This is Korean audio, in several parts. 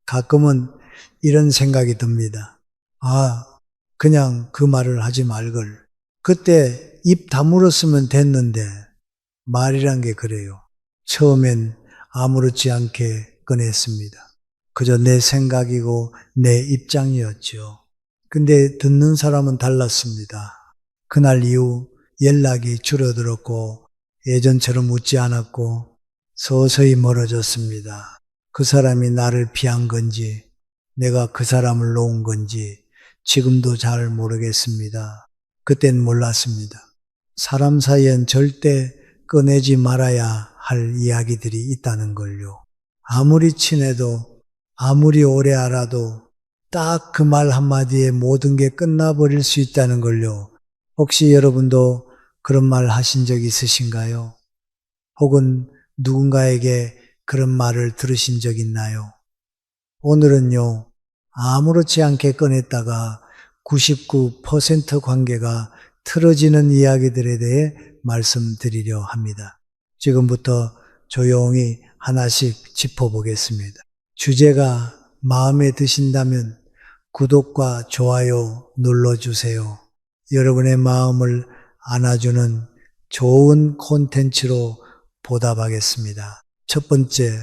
가끔은 이런 생각이 듭니다. 그냥 그 말을 하지 말걸. 그때 입 다물었으면 됐는데 말이란 게 그래요. 처음엔 아무렇지 않게 꺼냈습니다. 그저 내 생각이고 내 입장이었죠. 근데 듣는 사람은 달랐습니다. 그날 이후 연락이 줄어들었고 예전처럼 웃지 않았고 서서히 멀어졌습니다. 그 사람이 나를 피한 건지 내가 그 사람을 놓은 건지 지금도 잘 모르겠습니다. 그땐 몰랐습니다. 사람 사이엔 절대 꺼내지 말아야 할 이야기들이 있다는 걸요. 아무리 친해도 아무리 오래 알아도 딱 그 말 한마디에 모든 게 끝나버릴 수 있다는 걸요. 혹시 여러분도 그런 말 하신 적 있으신가요? 혹은 누군가에게 그런 말을 들으신 적 있나요? 오늘은요, 아무렇지 않게 꺼냈다가 99% 관계가 틀어지는 이야기들에 대해 말씀드리려 합니다. 지금부터 조용히 하나씩 짚어보겠습니다. 주제가 마음에 드신다면 구독과 좋아요 눌러주세요. 여러분의 마음을 안아주는 좋은 콘텐츠로 보답하겠습니다. 첫 번째,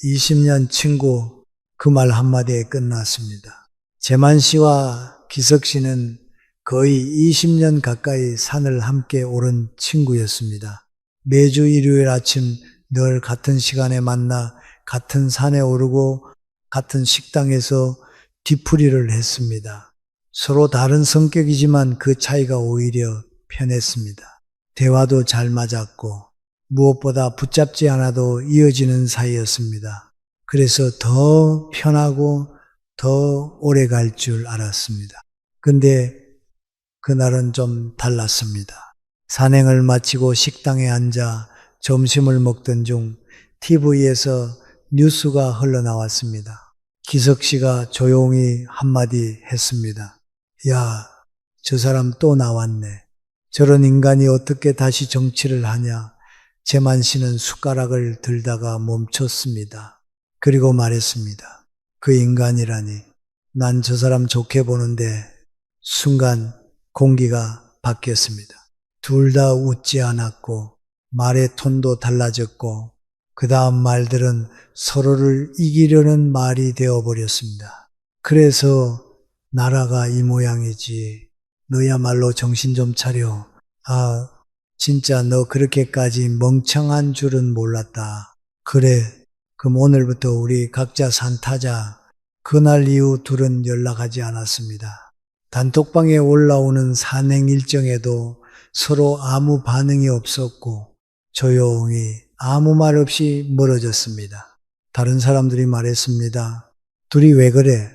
20년 친구, 그 말 한마디에 끝났습니다. 재만 씨와 기석 씨는 거의 20년 가까이 산을 함께 오른 친구였습니다. 매주 일요일 아침 늘 같은 시간에 만나 같은 산에 오르고 같은 식당에서 뒤풀이를 했습니다. 서로 다른 성격이지만 그 차이가 오히려 편했습니다. 대화도 잘 맞았고 무엇보다 붙잡지 않아도 이어지는 사이였습니다. 그래서 더 편하고 더 오래 갈 줄 알았습니다. 근데 그날은 좀 달랐습니다. 산행을 마치고 식당에 앉아 점심을 먹던 중 TV에서 뉴스가 흘러나왔습니다. 기석 씨가 조용히 한마디 했습니다. 야, 저 사람 또 나왔네. 저런 인간이 어떻게 다시 정치를 하냐. 재만 씨는 숟가락을 들다가 멈췄습니다. 그리고 말했습니다. 그 인간이라니. 난 저 사람 좋게 보는데 순간 공기가 바뀌었습니다. 둘 다 웃지 않았고 말의 톤도 달라졌고 그 다음 말들은 서로를 이기려는 말이 되어버렸습니다. 그래서 나라가 이 모양이지. 너야말로 정신 좀 차려. 진짜 너 그렇게까지 멍청한 줄은 몰랐다. 그래, 그럼 오늘부터 우리 각자 산 타자. 그날 이후 둘은 연락하지 않았습니다. 단톡방에 올라오는 산행 일정에도 서로 아무 반응이 없었고 조용히 아무 말 없이 멀어졌습니다. 다른 사람들이 말했습니다. 둘이 왜 그래?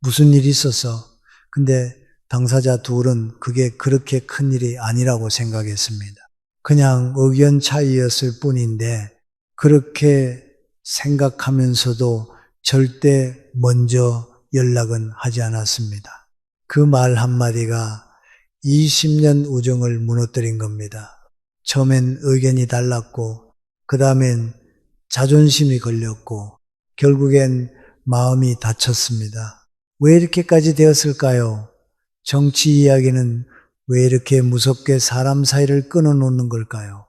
무슨 일이 있었어? 근데 당사자 둘은 그게 그렇게 큰 일이 아니라고 생각했습니다. 그냥 의견 차이였을 뿐인데 그렇게 생각하면서도 절대 먼저 연락은 하지 않았습니다. 그 말 한마디가 20년 우정을 무너뜨린 겁니다. 처음엔 의견이 달랐고 그 다음엔 자존심이 걸렸고 결국엔 마음이 다쳤습니다. 왜 이렇게까지 되었을까요? 정치 이야기는 왜 이렇게 무섭게 사람 사이를 끊어놓는 걸까요?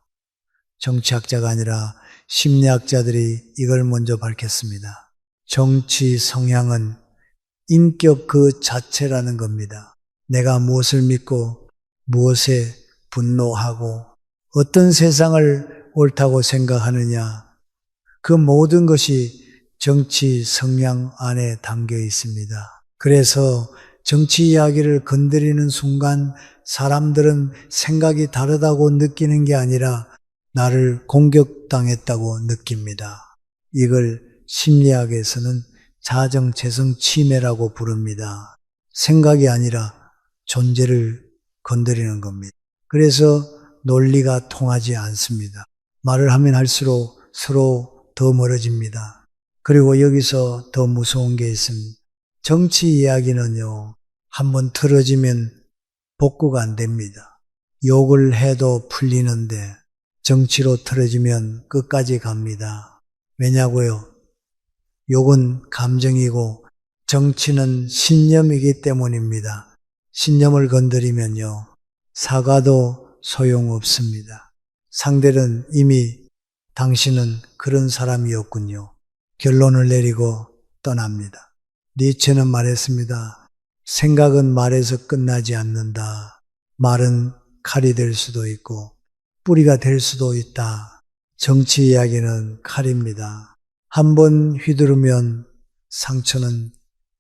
정치학자가 아니라 심리학자들이 이걸 먼저 밝혔습니다. 정치 성향은 인격 그 자체라는 겁니다. 내가 무엇을 믿고 무엇에 분노하고 어떤 세상을 옳다고 생각하느냐, 그 모든 것이 정치 성향 안에 담겨 있습니다. 그래서 정치 이야기를 건드리는 순간 사람들은 생각이 다르다고 느끼는 게 아니라 나를 공격당했다고 느낍니다. 이걸 심리학에서는 자정재성 침해라고 부릅니다. 생각이 아니라 존재를 건드리는 겁니다. 그래서 논리가 통하지 않습니다. 말을 하면 할수록 서로 더 멀어집니다. 그리고 여기서 더 무서운 게 있습니다. 정치 이야기는요, 한번 틀어지면 복구가 안 됩니다. 욕을 해도 풀리는데 정치로 틀어지면 끝까지 갑니다. 왜냐고요? 욕은 감정이고 정치는 신념이기 때문입니다. 신념을 건드리면요, 사과도 소용없습니다. 상대는 이미 당신은 그런 사람이었군요. 결론을 내리고 떠납니다. 니체는 말했습니다. 생각은 말에서 끝나지 않는다. 말은 칼이 될 수도 있고 뿌리가 될 수도 있다. 정치 이야기는 칼입니다. 한번 휘두르면 상처는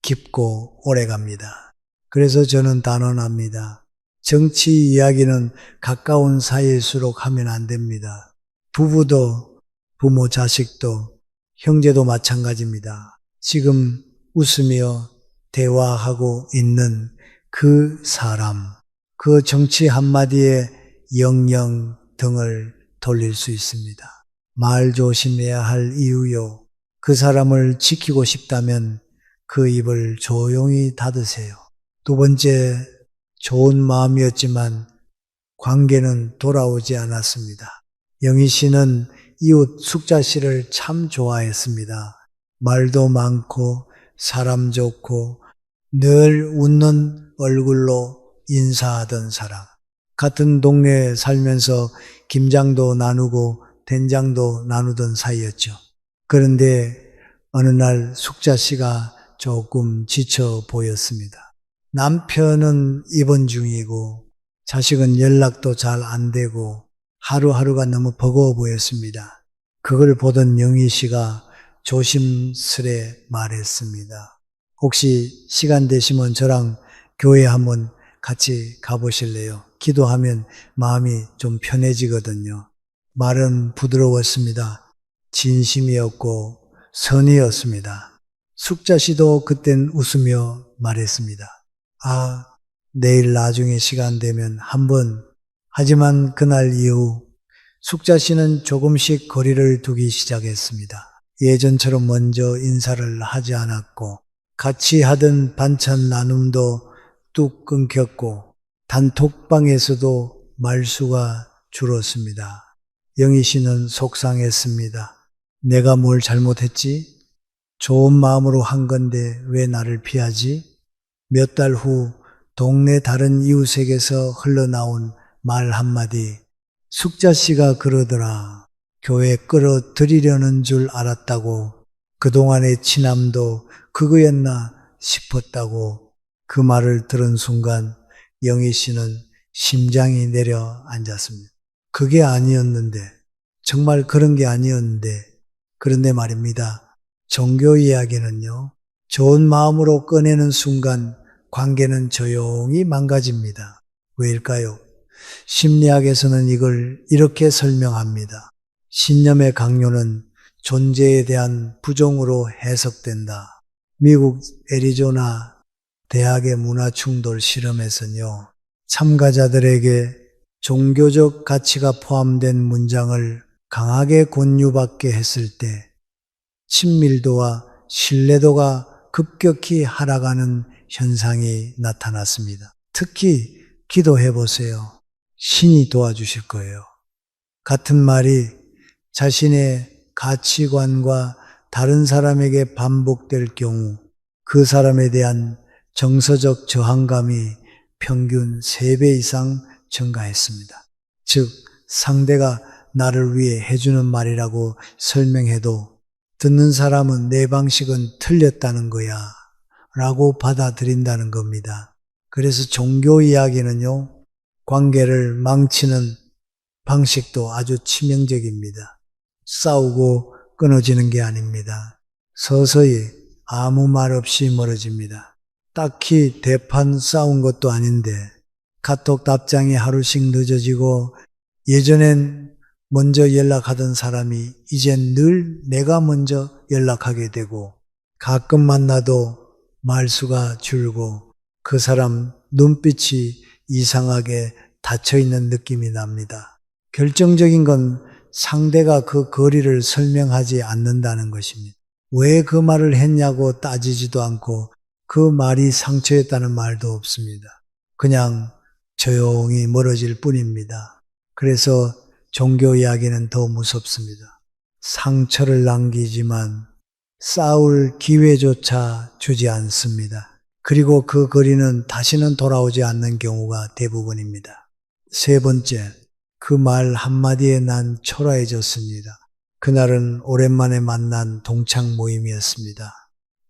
깊고 오래 갑니다. 그래서 저는 단언합니다. 정치 이야기는 가까운 사이일수록 하면 안 됩니다. 부부도, 부모, 자식도, 형제도 마찬가지입니다. 지금 웃으며 대화하고 있는 그 사람, 그 정치 한마디에 영영 등을 돌릴 수 있습니다. 말 조심해야 할 이유요. 그 사람을 지키고 싶다면 그 입을 조용히 닫으세요. 두 번째, 좋은 마음이었지만 관계는 돌아오지 않았습니다. 영희 씨는 이웃 숙자 씨를 참 좋아했습니다. 말도 많고 사람 좋고 늘 웃는 얼굴로 인사하던 사람. 같은 동네에 살면서 김장도 나누고 된장도 나누던 사이였죠. 그런데 어느 날 숙자 씨가 조금 지쳐 보였습니다. 남편은 입원 중이고 자식은 연락도 잘 안 되고 하루하루가 너무 버거워 보였습니다. 그걸 보던 영희 씨가 조심스레 말했습니다. 혹시 시간 되시면 저랑 교회 한번 같이 가보실래요? 기도하면 마음이 좀 편해지거든요. 말은 부드러웠습니다. 진심이었고 선이었습니다. 숙자 씨도 그땐 웃으며 말했습니다. 아, 내일 나중에 시간 되면 한번. 하지만 그날 이후 숙자 씨는 조금씩 거리를 두기 시작했습니다. 예전처럼 먼저 인사를 하지 않았고 같이 하던 반찬 나눔도 뚝 끊겼고 단톡방에서도 말수가 줄었습니다. 영희 씨는 속상했습니다. 내가 뭘 잘못했지? 좋은 마음으로 한 건데 왜 나를 피하지? 몇 달 후 동네 다른 이웃에게서 흘러나온 말 한마디. 숙자 씨가 그러더라. 교회 끌어들이려는 줄 알았다고. 그동안의 친함도 그거였나 싶었다고. 그 말을 들은 순간 영희 씨는 심장이 내려앉았습니다. 그게 아니었는데, 정말 그런 게 아니었는데, 그런데 말입니다. 종교 이야기는요, 좋은 마음으로 꺼내는 순간 관계는 조용히 망가집니다. 왜일까요? 심리학에서는 이걸 이렇게 설명합니다. 신념의 강요는 존재에 대한 부정으로 해석된다. 미국 애리조나 대학의 문화충돌 실험에서는요, 참가자들에게 종교적 가치가 포함된 문장을 강하게 권유받게 했을 때 친밀도와 신뢰도가 급격히 하락하는 현상이 나타났습니다. 특히 기도해 보세요. 신이 도와주실 거예요. 같은 말이 자신의 가치관과 다른 사람에게 반복될 경우 그 사람에 대한 정서적 저항감이 평균 3배 이상 증가했습니다. 즉, 상대가 나를 위해 해주는 말이라고 설명해도 듣는 사람은 내 방식은 틀렸다는 거야 라고 받아들인다는 겁니다. 그래서 종교 이야기는요, 관계를 망치는 방식도 아주 치명적입니다. 싸우고 끊어지는 게 아닙니다. 서서히 아무 말 없이 멀어집니다. 딱히 대판 싸운 것도 아닌데 카톡 답장이 하루씩 늦어지고 예전엔 먼저 연락하던 사람이 이젠 늘 내가 먼저 연락하게 되고 가끔 만나도 말수가 줄고 그 사람 눈빛이 이상하게 닫혀있는 느낌이 납니다. 결정적인 건 상대가 그 거리를 설명하지 않는다는 것입니다. 왜 그 말을 했냐고 따지지도 않고 그 말이 상처였다는 말도 없습니다. 그냥 조용히 멀어질 뿐입니다. 그래서 종교 이야기는 더 무섭습니다. 상처를 남기지만 싸울 기회조차 주지 않습니다. 그리고 그 거리는 다시는 돌아오지 않는 경우가 대부분입니다. 세 번째, 그 말 한마디에 난 초라해졌습니다. 그날은 오랜만에 만난 동창 모임이었습니다.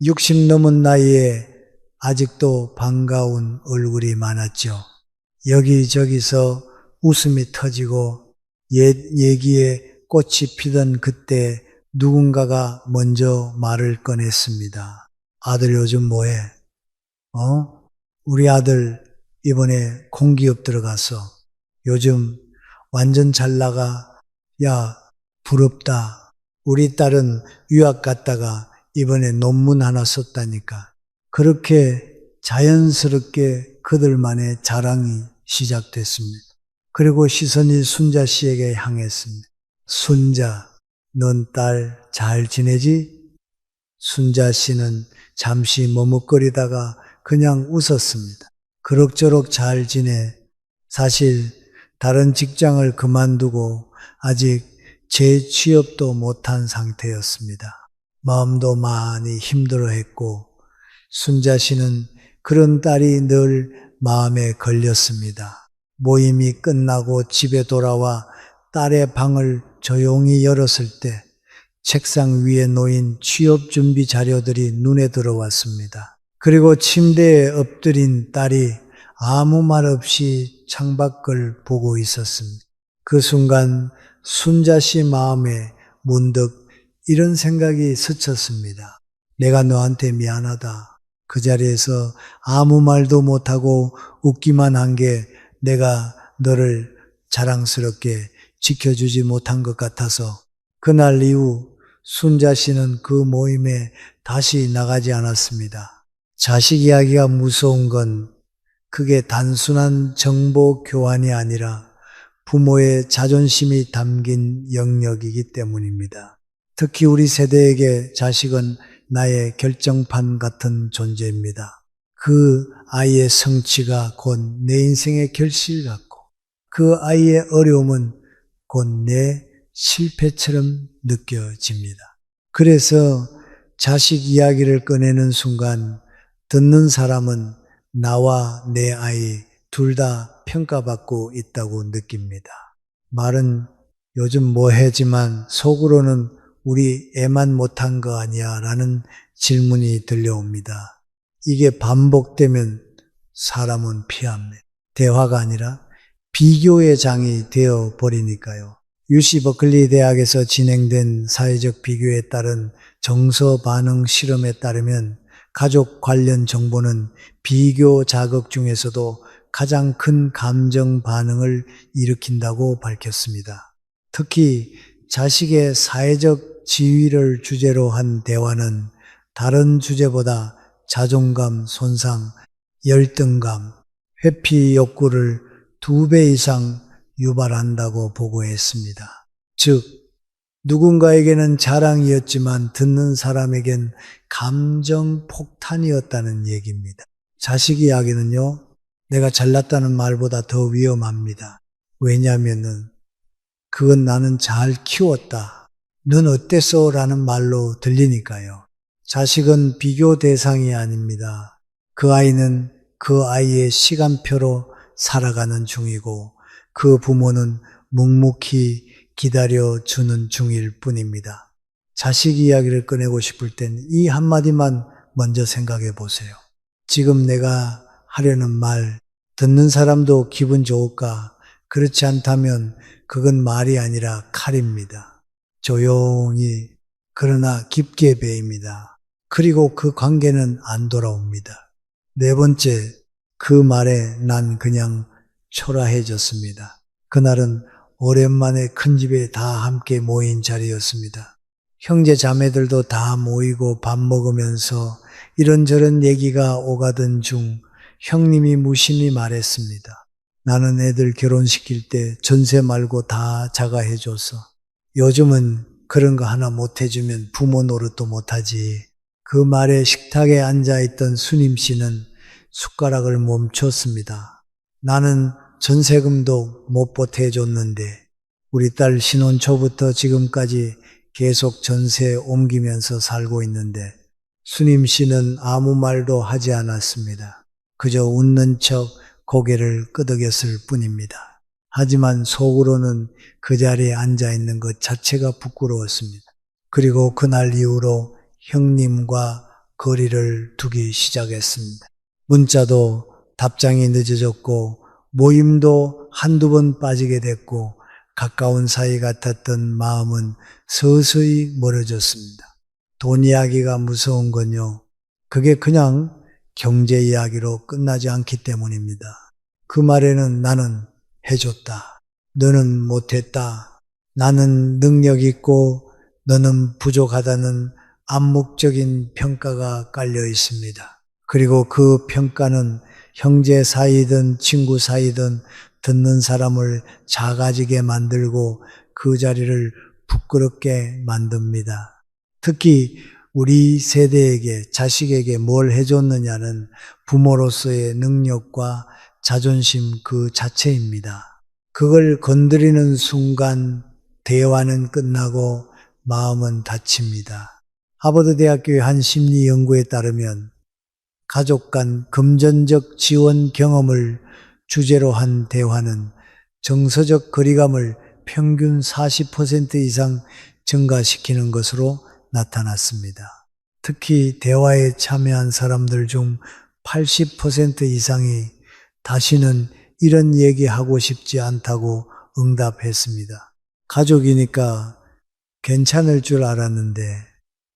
60 넘은 나이에 아직도 반가운 얼굴이 많았죠. 여기저기서 웃음이 터지고 옛 얘기에 꽃이 피던 그때 누군가가 먼저 말을 꺼냈습니다. 아들 요즘 뭐해? 우리 아들 이번에 공기업 들어가서 요즘 완전 잘 나가. 야, 부럽다. 우리 딸은 유학 갔다가 이번에 논문 하나 썼다니까. 그렇게 자연스럽게 그들만의 자랑이 시작됐습니다. 그리고 시선이 순자 씨에게 향했습니다. 순자, 넌 딸 잘 지내지? 순자 씨는 잠시 머뭇거리다가 그냥 웃었습니다. 그럭저럭 잘 지내. 사실 다른 직장을 그만두고 아직 재취업도 못한 상태였습니다. 마음도 많이 힘들어했고 순자 씨는 그런 딸이 늘 마음에 걸렸습니다. 모임이 끝나고 집에 돌아와 딸의 방을 조용히 열었을 때 책상 위에 놓인 취업 준비 자료들이 눈에 들어왔습니다. 그리고 침대에 엎드린 딸이 아무 말 없이 창밖을 보고 있었습니다. 그 순간 순자 씨 마음에 문득 이런 생각이 스쳤습니다. 내가 너한테 미안하다. 그 자리에서 아무 말도 못하고 웃기만 한 게 내가 너를 자랑스럽게 지켜주지 못한 것 같아서 그날 이후 순자 씨는 그 모임에 다시 나가지 않았습니다. 자식 이야기가 무서운 건 그게 단순한 정보 교환이 아니라 부모의 자존심이 담긴 영역이기 때문입니다. 특히 우리 세대에게 자식은 나의 결정판 같은 존재입니다. 그 아이의 성취가 곧 내 인생의 결실 같고 그 아이의 어려움은 곧 내 실패처럼 느껴집니다. 그래서 자식 이야기를 꺼내는 순간 듣는 사람은 나와 내 아이 둘 다 평가받고 있다고 느낍니다. 말은 요즘 뭐 해지만 속으로는 우리 애만 못한 거 아니야 라는 질문이 들려옵니다. 이게 반복되면 사람은 피합니다. 대화가 아니라 비교의 장이 되어 버리니까요. UC 버클리 대학에서 진행된 사회적 비교에 따른 정서 반응 실험에 따르면 가족 관련 정보는 비교 자극 중에서도 가장 큰 감정 반응을 일으킨다고 밝혔습니다. 특히 자식의 사회적 지위를 주제로 한 대화는 다른 주제보다 자존감 손상, 열등감, 회피 욕구를 2배 이상 유발한다고 보고했습니다. 즉, 누군가에게는 자랑이었지만 듣는 사람에겐 감정 폭탄이었다는 얘기입니다. 자식 이야기는요, 내가 잘났다는 말보다 더 위험합니다. 왜냐하면은 그건 나는 잘 키웠다. 넌 어땠어? 라는 말로 들리니까요. 자식은 비교 대상이 아닙니다. 그 아이는 그 아이의 시간표로 살아가는 중이고 그 부모는 묵묵히 기다려주는 중일 뿐입니다. 자식 이야기를 꺼내고 싶을 땐 이 한마디만 먼저 생각해 보세요. 지금 내가 하려는 말, 듣는 사람도 기분 좋을까? 그렇지 않다면 그건 말이 아니라 칼입니다. 조용히 그러나 깊게 베입니다. 그리고 그 관계는 안 돌아옵니다. 네 번째, 그 말에 난 그냥 초라해졌습니다. 그날은 오랜만에 큰 집에 다 함께 모인 자리였습니다. 형제 자매들도 다 모이고 밥 먹으면서 이런저런 얘기가 오가던 중 형님이 무심히 말했습니다. 나는 애들 결혼시킬 때 전세 말고 다 자가해줘서 요즘은 그런 거 하나 못 해주면 부모 노릇도 못하지. 그 말에 식탁에 앉아있던 수님 씨는 숟가락을 멈췄습니다. 나는 전세금도 못 보태줬는데 우리 딸 신혼 초부터 지금까지 계속 전세에 옮기면서 살고 있는데 수님 씨는 아무 말도 하지 않았습니다. 그저 웃는 척 고개를 끄덕였을 뿐입니다. 하지만 속으로는 그 자리에 앉아 있는 것 자체가 부끄러웠습니다. 그리고 그날 이후로 형님과 거리를 두기 시작했습니다. 문자도 답장이 늦어졌고 모임도 한두 번 빠지게 됐고 가까운 사이 같았던 마음은 서서히 멀어졌습니다. 돈 이야기가 무서운 건요. 그게 그냥 경제 이야기로 끝나지 않기 때문입니다. 그 말에는 나는 해줬다. 너는 못했다. 나는 능력 있고 너는 부족하다는 암묵적인 평가가 깔려 있습니다. 그리고 그 평가는 형제 사이든 친구 사이든 듣는 사람을 작아지게 만들고 그 자리를 부끄럽게 만듭니다. 특히 우리 세대에게 자식에게 뭘 해줬느냐는 부모로서의 능력과 자존심 그 자체입니다. 그걸 건드리는 순간 대화는 끝나고 마음은 다칩니다. 하버드 대학교의 한 심리 연구에 따르면 가족 간 금전적 지원 경험을 주제로 한 대화는 정서적 거리감을 평균 40% 이상 증가시키는 것으로 나타났습니다. 특히 대화에 참여한 사람들 중 80% 이상이 다시는 이런 얘기하고 싶지 않다고 응답했습니다. 가족이니까 괜찮을 줄 알았는데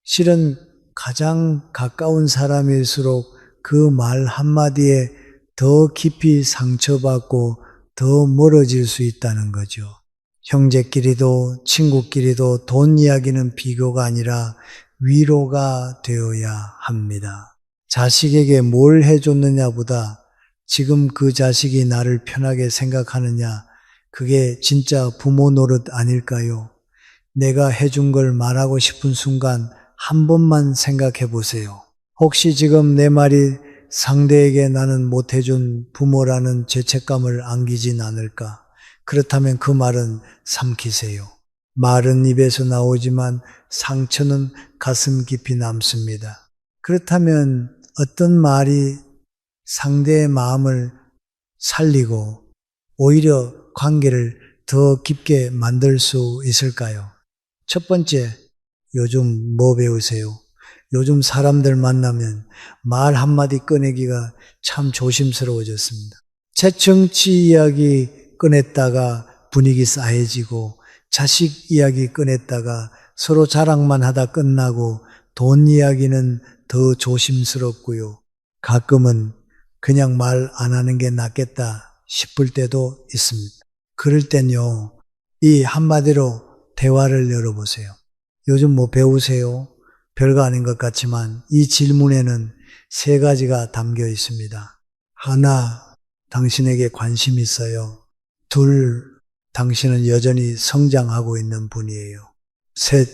실은 가장 가까운 사람일수록 그 말 한마디에 더 깊이 상처받고 더 멀어질 수 있다는 거죠. 형제끼리도 친구끼리도 돈 이야기는 비교가 아니라 위로가 되어야 합니다. 자식에게 뭘 해줬느냐보다 지금 그 자식이 나를 편하게 생각하느냐, 그게 진짜 부모 노릇 아닐까요? 내가 해준 걸 말하고 싶은 순간 한 번만 생각해 보세요. 혹시 지금 내 말이 상대에게 나는 못해준 부모라는 죄책감을 안기진 않을까? 그렇다면 그 말은 삼키세요. 말은 입에서 나오지만 상처는 가슴 깊이 남습니다. 그렇다면 어떤 말이 상대의 마음을 살리고 오히려 관계를 더 깊게 만들 수 있을까요? 첫 번째, 요즘 뭐 배우세요? 요즘 사람들 만나면 말 한마디 꺼내기가 참 조심스러워졌습니다. 채정치 이야기 꺼냈다가 분위기 싸해지고 자식 이야기 꺼냈다가 서로 자랑만 하다 끝나고 돈 이야기는 더 조심스럽고요. 가끔은 그냥 말 안 하는 게 낫겠다 싶을 때도 있습니다. 그럴 땐요, 이 한마디로 대화를 열어보세요. 요즘 뭐 배우세요? 별거 아닌 것 같지만 이 질문에는 세 가지가 담겨 있습니다. 하나, 당신에게 관심 있어요. 둘, 당신은 여전히 성장하고 있는 분이에요. 셋,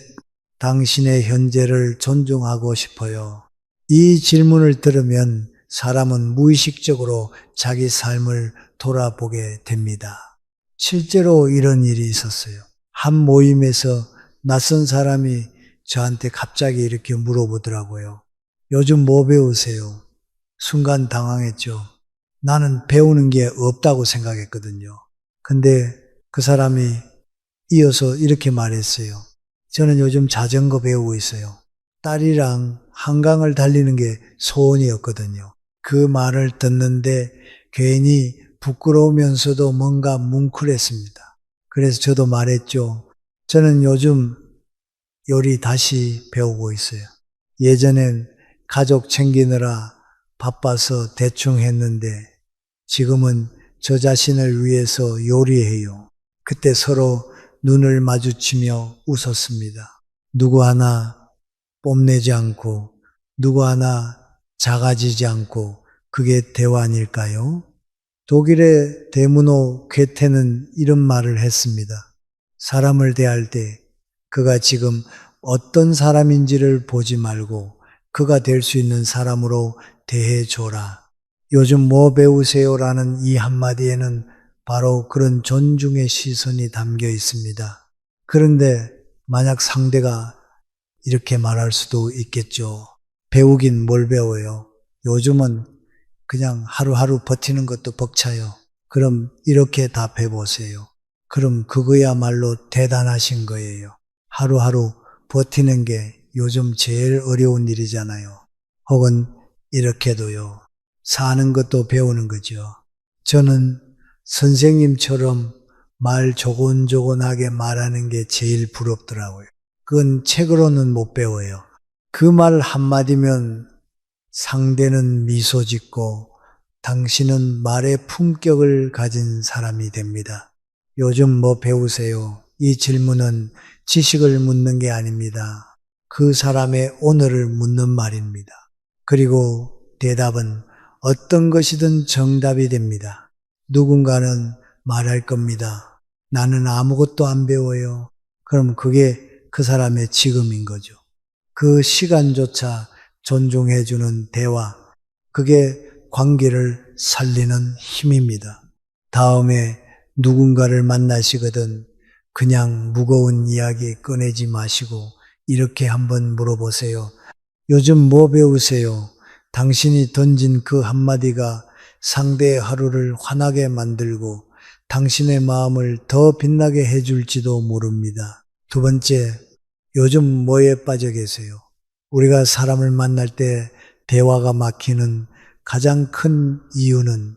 당신의 현재를 존중하고 싶어요. 이 질문을 들으면 사람은 무의식적으로 자기 삶을 돌아보게 됩니다. 실제로 이런 일이 있었어요. 한 모임에서 낯선 사람이 저한테 갑자기 이렇게 물어보더라고요. 요즘 뭐 배우세요? 순간 당황했죠. 나는 배우는 게 없다고 생각했거든요. 근데 그 사람이 이어서 이렇게 말했어요. 저는 요즘 자전거 배우고 있어요. 딸이랑 한강을 달리는 게 소원이었거든요. 그 말을 듣는데 괜히 부끄러우면서도 뭔가 뭉클했습니다. 그래서 저도 말했죠. 저는 요즘 요리 다시 배우고 있어요. 예전엔 가족 챙기느라 바빠서 대충 했는데 지금은 저 자신을 위해서 요리해요. 그때 서로 눈을 마주치며 웃었습니다. 누구 하나 뽐내지 않고 누구 하나 작아지지 않고 그게 대화 아닐까요? 독일의 대문호 괴테는 이런 말을 했습니다. 사람을 대할 때 그가 지금 어떤 사람인지를 보지 말고 그가 될 수 있는 사람으로 대해줘라. 요즘 뭐 배우세요? 라는 이 한마디에는 바로 그런 존중의 시선이 담겨 있습니다. 그런데 만약 상대가 이렇게 말할 수도 있겠죠. 배우긴 뭘 배워요? 요즘은 그냥 하루하루 버티는 것도 벅차요. 그럼 이렇게 답해 보세요. 그럼 그거야말로 대단하신 거예요. 하루하루 버티는 게 요즘 제일 어려운 일이잖아요. 혹은 이렇게도요. 사는 것도 배우는 거죠. 저는 선생님처럼 말 조곤조곤하게 말하는 게 제일 부럽더라고요. 그건 책으로는 못 배워요. 그 말 한마디면 상대는 미소 짓고 당신은 말의 품격을 가진 사람이 됩니다. 요즘 뭐 배우세요? 이 질문은 지식을 묻는 게 아닙니다. 그 사람의 오늘을 묻는 말입니다. 그리고 대답은 어떤 것이든 정답이 됩니다. 누군가는 말할 겁니다. 나는 아무것도 안 배워요. 그럼 그게 그 사람의 지금인 거죠. 그 시간조차 존중해주는 대화, 그게 관계를 살리는 힘입니다. 다음에 누군가를 만나시거든 그냥 무거운 이야기 꺼내지 마시고 이렇게 한번 물어보세요. 요즘 뭐 배우세요? 당신이 던진 그 한마디가 상대의 하루를 환하게 만들고 당신의 마음을 더 빛나게 해줄지도 모릅니다. 두 번째, 요즘 뭐에 빠져 계세요? 우리가 사람을 만날 때 대화가 막히는 가장 큰 이유는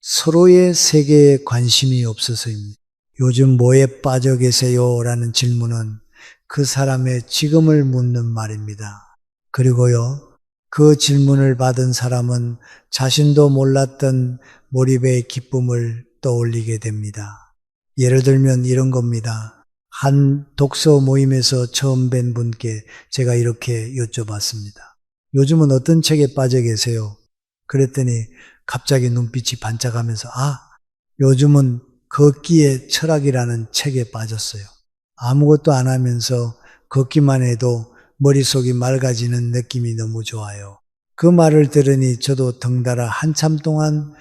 서로의 세계에 관심이 없어서입니다. 요즘 뭐에 빠져 계세요? 라는 질문은 그 사람의 지금을 묻는 말입니다. 그리고요, 그 질문을 받은 사람은 자신도 몰랐던 몰입의 기쁨을 떠올리게 됩니다. 예를 들면 이런 겁니다. 한 독서 모임에서 처음 뵌 분께 제가 이렇게 여쭤봤습니다. 요즘은 어떤 책에 빠져 계세요? 그랬더니 갑자기 눈빛이 반짝하면서 요즘은 걷기의 철학이라는 책에 빠졌어요. 아무것도 안 하면서 걷기만 해도 머릿속이 맑아지는 느낌이 너무 좋아요. 그 말을 들으니 저도 덩달아 한참 동안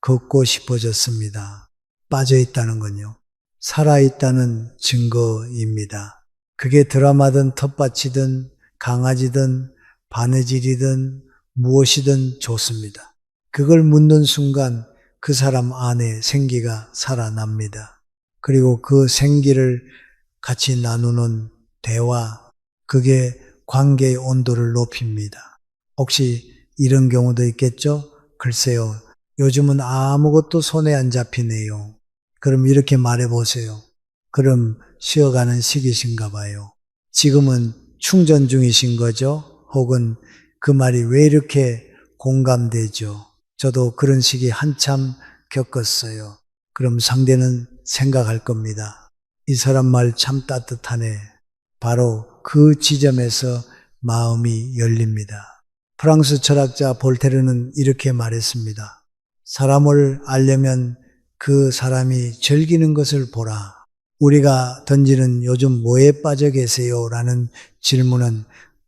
걷고 싶어졌습니다. 빠져 있다는 건요. 살아있다는 증거입니다. 그게 드라마든 텃밭이든 강아지든 바느질이든 무엇이든 좋습니다. 그걸 묻는 순간 그 사람 안에 생기가 살아납니다. 그리고 그 생기를 같이 나누는 대화, 그게 관계의 온도를 높입니다. 혹시 이런 경우도 있겠죠? 글쎄요, 요즘은 아무것도 손에 안 잡히네요. 그럼 이렇게 말해 보세요. 그럼 쉬어가는 시기신가 봐요. 지금은 충전 중이신 거죠? 혹은 그 말이 왜 이렇게 공감되죠? 저도 그런 시기 한참 겪었어요. 그럼 상대는 생각할 겁니다. 이 사람 말 참 따뜻하네. 바로 그 지점에서 마음이 열립니다. 프랑스 철학자 볼테르는 이렇게 말했습니다. 사람을 알려면 그 사람이 즐기는 것을 보라. 우리가 던지는 요즘 뭐에 빠져 계세요? 라는 질문은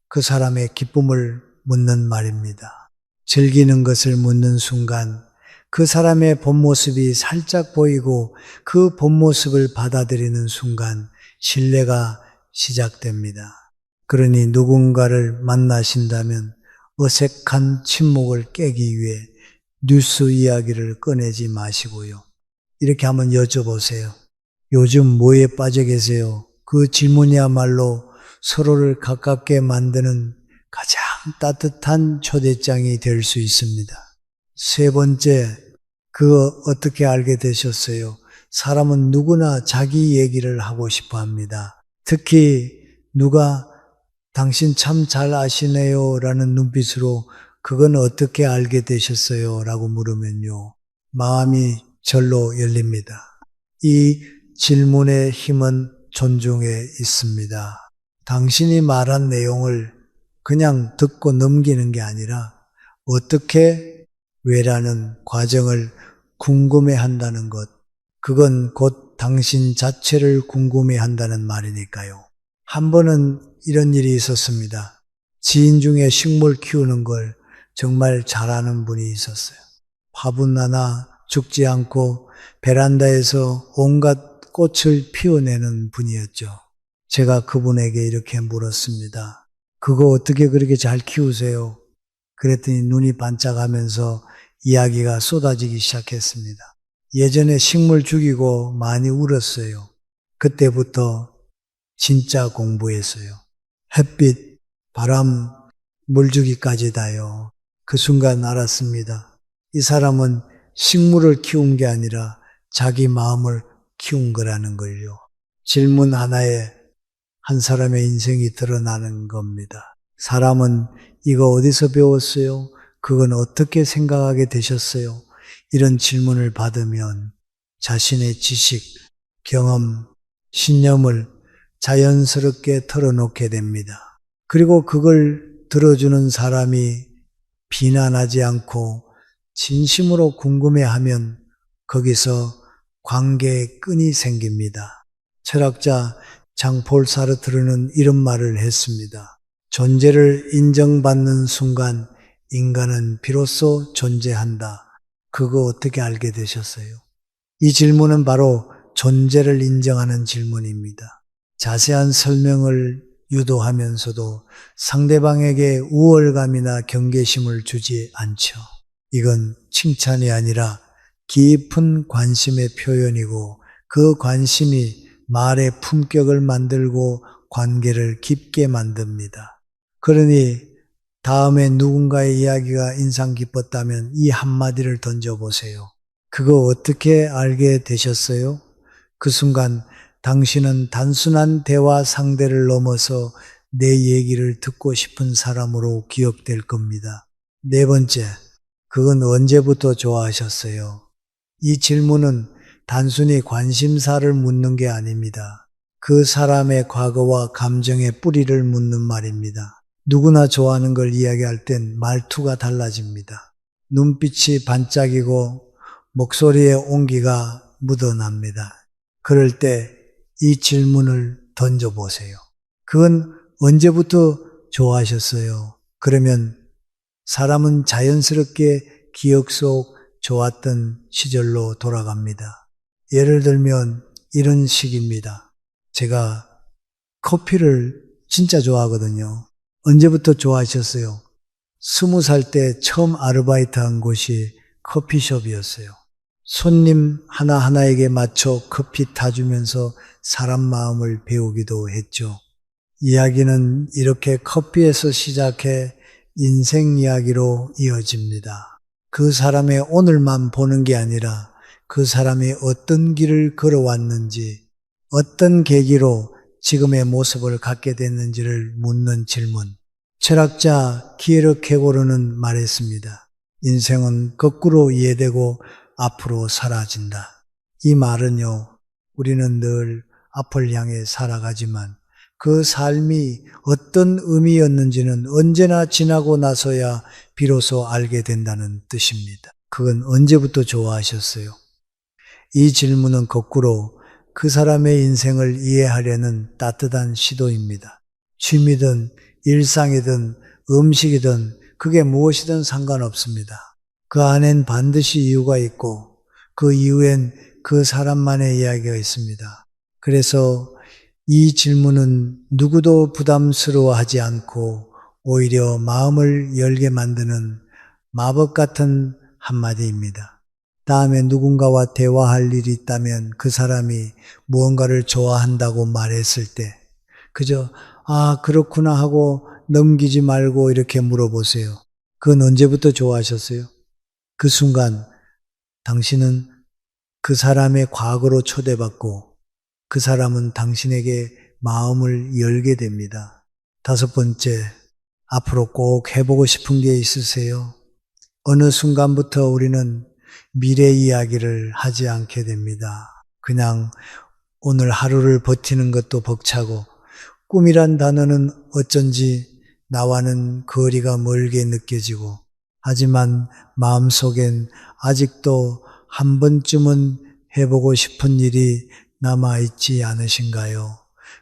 그 사람의 기쁨을 묻는 말입니다. 즐기는 것을 묻는 순간 그 사람의 본 모습이 살짝 보이고 그 본 모습을 받아들이는 순간 신뢰가 시작됩니다. 그러니 누군가를 만나신다면 어색한 침묵을 깨기 위해 뉴스 이야기를 꺼내지 마시고요. 이렇게 한번 여쭤보세요. 요즘 뭐에 빠져 계세요? 그 질문이야말로 서로를 가깝게 만드는 가장 따뜻한 초대장이 될 수 있습니다. 세 번째, 그거 어떻게 알게 되셨어요? 사람은 누구나 자기 얘기를 하고 싶어 합니다. 특히 누가 당신 참 잘 아시네요 라는 눈빛으로 그건 어떻게 알게 되셨어요? 라고 물으면요. 마음이 절로 열립니다. 이 질문의 힘은 존중에 있습니다. 당신이 말한 내용을 그냥 듣고 넘기는 게 아니라 어떻게 왜라는 과정을 궁금해 한다는 것, 그건 곧 당신 자체를 궁금해 한다는 말이니까요. 한 번은 이런 일이 있었습니다. 지인 중에 식물 키우는 걸 정말 잘하는 분이 있었어요. 화분 하나 죽지 않고 베란다에서 온갖 꽃을 피워내는 분이었죠. 제가 그분에게 이렇게 물었습니다. 그거 어떻게 그렇게 잘 키우세요? 그랬더니 눈이 반짝하면서 이야기가 쏟아지기 시작했습니다. 예전에 식물 죽이고 많이 울었어요. 그때부터 진짜 공부했어요. 햇빛, 바람, 물주기까지 다요. 그 순간 알았습니다. 이 사람은 식물을 키운 게 아니라 자기 마음을 키운 거라는 걸요. 질문 하나에 한 사람의 인생이 드러나는 겁니다. 사람은 이거 어디서 배웠어요? 그건 어떻게 생각하게 되셨어요? 이런 질문을 받으면 자신의 지식, 경험, 신념을 자연스럽게 털어놓게 됩니다. 그리고 그걸 들어주는 사람이 비난하지 않고 진심으로 궁금해하면 거기서 관계의 끈이 생깁니다. 철학자 장폴 사르트르는 이런 말을 했습니다. 존재를 인정받는 순간 인간은 비로소 존재한다. 그거 어떻게 알게 되셨어요? 이 질문은 바로 존재를 인정하는 질문입니다. 자세한 설명을 유도하면서도 상대방에게 우월감이나 경계심을 주지 않죠. 이건 칭찬이 아니라 깊은 관심의 표현이고 그 관심이 말의 품격을 만들고 관계를 깊게 만듭니다. 그러니 다음에 누군가의 이야기가 인상 깊었다면 이 한마디를 던져보세요. 그거 어떻게 알게 되셨어요? 그 순간 당신은 단순한 대화 상대를 넘어서 내 얘기를 듣고 싶은 사람으로 기억될 겁니다. 네 번째, 그건 언제부터 좋아하셨어요? 이 질문은 단순히 관심사를 묻는 게 아닙니다. 그 사람의 과거와 감정의 뿌리를 묻는 말입니다. 누구나 좋아하는 걸 이야기할 땐 말투가 달라집니다. 눈빛이 반짝이고 목소리의 온기가 묻어납니다. 그럴 때 이 질문을 던져보세요. 그건 언제부터 좋아하셨어요? 그러면 사람은 자연스럽게 기억 속 좋았던 시절로 돌아갑니다. 예를 들면 이런 식입니다. 제가 커피를 진짜 좋아하거든요. 언제부터 좋아하셨어요? 20살 때 처음 아르바이트한 곳이 커피숍이었어요. 손님 하나하나에게 맞춰 커피 타주면서 사람 마음을 배우기도 했죠. 이야기는 이렇게 커피에서 시작해 인생 이야기로 이어집니다. 그 사람의 오늘만 보는 게 아니라 그 사람이 어떤 길을 걸어왔는지, 어떤 계기로 지금의 모습을 갖게 됐는지를 묻는 질문. 철학자 키에르케고르는 말했습니다. 인생은 거꾸로 이해되고 앞으로 사라진다. 이 말은요, 우리는 늘 앞을 향해 살아가지만 그 삶이 어떤 의미였는지는 언제나 지나고 나서야 비로소 알게 된다는 뜻입니다. 그건 언제부터 좋아하셨어요? 이 질문은 거꾸로 그 사람의 인생을 이해하려는 따뜻한 시도입니다. 취미든 일상이든 음식이든 그게 무엇이든 상관없습니다. 그 안엔 반드시 이유가 있고 그 이유엔 그 사람만의 이야기가 있습니다. 그래서 이 질문은 누구도 부담스러워하지 않고 오히려 마음을 열게 만드는 마법 같은 한마디입니다. 다음에 누군가와 대화할 일이 있다면 그 사람이 무언가를 좋아한다고 말했을 때 그저 그렇구나 하고 넘기지 말고 이렇게 물어보세요. 그건 언제부터 좋아하셨어요? 그 순간 당신은 그 사람의 과거로 초대받고 그 사람은 당신에게 마음을 열게 됩니다. 다섯 번째, 앞으로 꼭 해보고 싶은 게 있으세요? 어느 순간부터 우리는 미래 이야기를 하지 않게 됩니다. 그냥 오늘 하루를 버티는 것도 벅차고 꿈이란 단어는 어쩐지 나와는 거리가 멀게 느껴지고 하지만 마음속엔 아직도 한 번쯤은 해보고 싶은 일이 남아있지 않으신가요?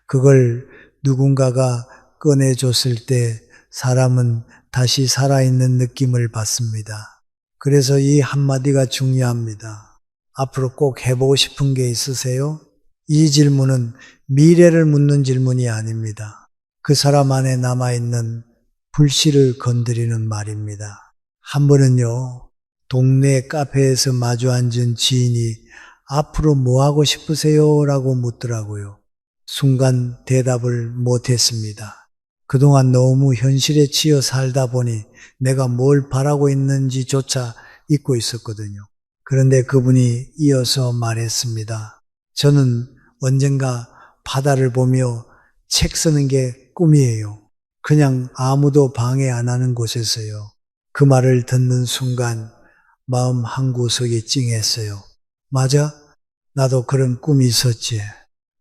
그걸 누군가가 꺼내줬을 때 사람은 다시 살아있는 느낌을 받습니다. 그래서 이 한마디가 중요합니다. 앞으로 꼭 해보고 싶은 게 있으세요? 이 질문은 미래를 묻는 질문이 아닙니다. 그 사람 안에 남아있는 불씨를 건드리는 말입니다. 한 번은요, 동네 카페에서 마주 앉은 지인이 앞으로 뭐 하고 싶으세요? 라고 묻더라고요. 순간 대답을 못했습니다. 그동안 너무 현실에 치여 살다 보니 내가 뭘 바라고 있는지조차 잊고 있었거든요. 그런데 그분이 이어서 말했습니다. 저는 언젠가 바다를 보며 책 쓰는 게 꿈이에요. 그냥 아무도 방해 안 하는 곳에서요. 그 말을 듣는 순간 마음 한구석이 찡했어요. 맞아? 나도 그런 꿈이 있었지.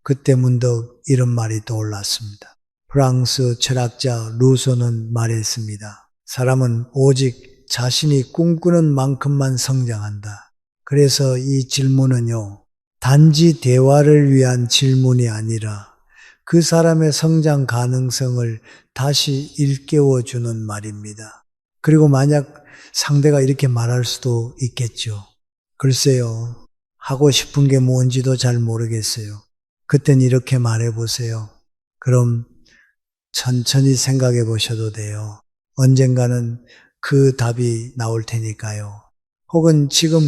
그때 문득 이런 말이 떠올랐습니다. 프랑스 철학자 루소는 말했습니다. 사람은 오직 자신이 꿈꾸는 만큼만 성장한다. 그래서 이 질문은요, 단지 대화를 위한 질문이 아니라 그 사람의 성장 가능성을 다시 일깨워주는 말입니다. 그리고 만약 상대가 이렇게 말할 수도 있겠죠. 글쎄요, 하고 싶은 게 뭔지도 잘 모르겠어요. 그땐 이렇게 말해보세요. 그럼 천천히 생각해 보셔도 돼요. 언젠가는 그 답이 나올 테니까요. 혹은 지금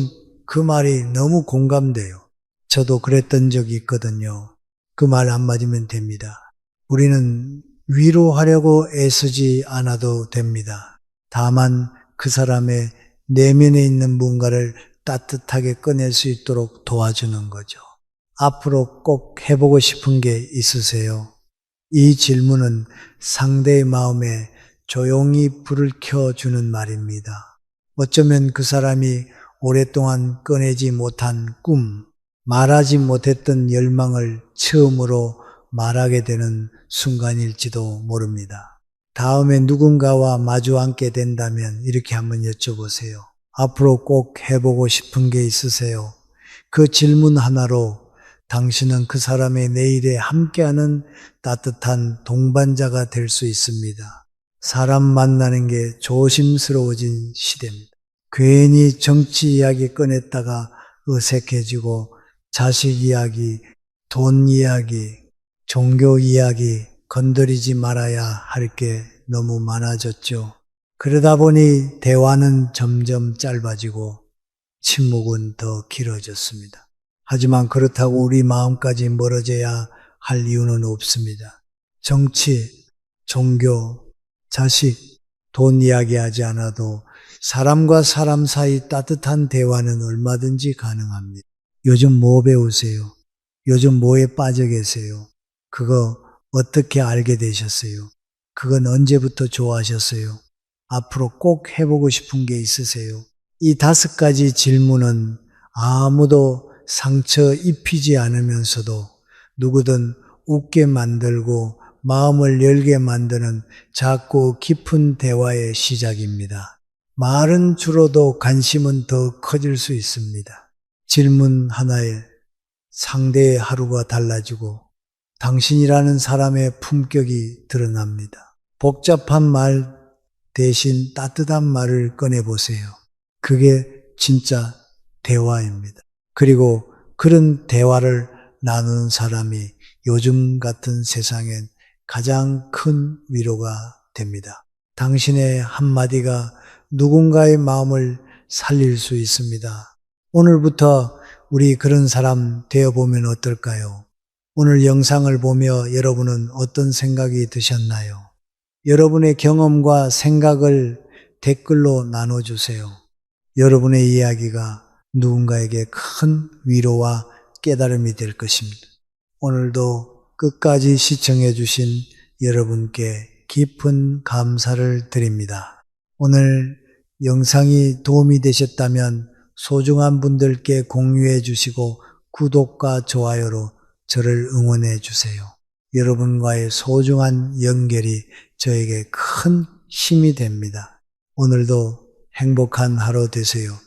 그 말이 너무 공감돼요. 저도 그랬던 적이 있거든요. 그 말 한마디면 됩니다. 우리는 위로하려고 애쓰지 않아도 됩니다. 다만 그 사람의 내면에 있는 뭔가를 따뜻하게 꺼낼 수 있도록 도와주는 거죠. 앞으로 꼭 해보고 싶은 게 있으세요? 이 질문은 상대의 마음에 조용히 불을 켜주는 말입니다. 어쩌면 그 사람이 오랫동안 꺼내지 못한 꿈, 말하지 못했던 열망을 처음으로 말하게 되는 순간일지도 모릅니다. 다음에 누군가와 마주 앉게 된다면 이렇게 한번 여쭤보세요. 앞으로 꼭 해보고 싶은 게 있으세요? 그 질문 하나로 당신은 그 사람의 내일에 함께하는 따뜻한 동반자가 될 수 있습니다. 사람 만나는 게 조심스러워진 시대입니다. 괜히 정치 이야기 꺼냈다가 어색해지고 자식 이야기, 돈 이야기, 종교 이야기 건드리지 말아야 할 게 너무 많아졌죠. 그러다 보니 대화는 점점 짧아지고 침묵은 더 길어졌습니다. 하지만 그렇다고 우리 마음까지 멀어져야 할 이유는 없습니다. 정치, 종교, 자식, 돈 이야기하지 않아도 사람과 사람 사이 따뜻한 대화는 얼마든지 가능합니다. 요즘 뭐 배우세요? 요즘 뭐에 빠져 계세요? 그거 어떻게 알게 되셨어요? 그건 언제부터 좋아하셨어요? 앞으로 꼭 해보고 싶은 게 있으세요? 이 5가지 질문은 아무도 상처 입히지 않으면서도 누구든 웃게 만들고 마음을 열게 만드는 작고 깊은 대화의 시작입니다. 말은 줄어도 관심은 더 커질 수 있습니다. 질문 하나에 상대의 하루가 달라지고 당신이라는 사람의 품격이 드러납니다. 복잡한 말 대신 따뜻한 말을 꺼내보세요. 그게 진짜 대화입니다. 그리고 그런 대화를 나누는 사람이 요즘 같은 세상엔 가장 큰 위로가 됩니다. 당신의 한마디가 누군가의 마음을 살릴 수 있습니다. 오늘부터 우리 그런 사람 되어보면 어떨까요? 오늘 영상을 보며 여러분은 어떤 생각이 드셨나요? 여러분의 경험과 생각을 댓글로 나눠주세요. 여러분의 이야기가 누군가에게 큰 위로와 깨달음이 될 것입니다. 오늘도 끝까지 시청해 주신 여러분께 깊은 감사를 드립니다. 오늘 영상이 도움이 되셨다면 소중한 분들께 공유해 주시고 구독과 좋아요로 저를 응원해 주세요. 여러분과의 소중한 연결이 저에게 큰 힘이 됩니다. 오늘도 행복한 하루 되세요.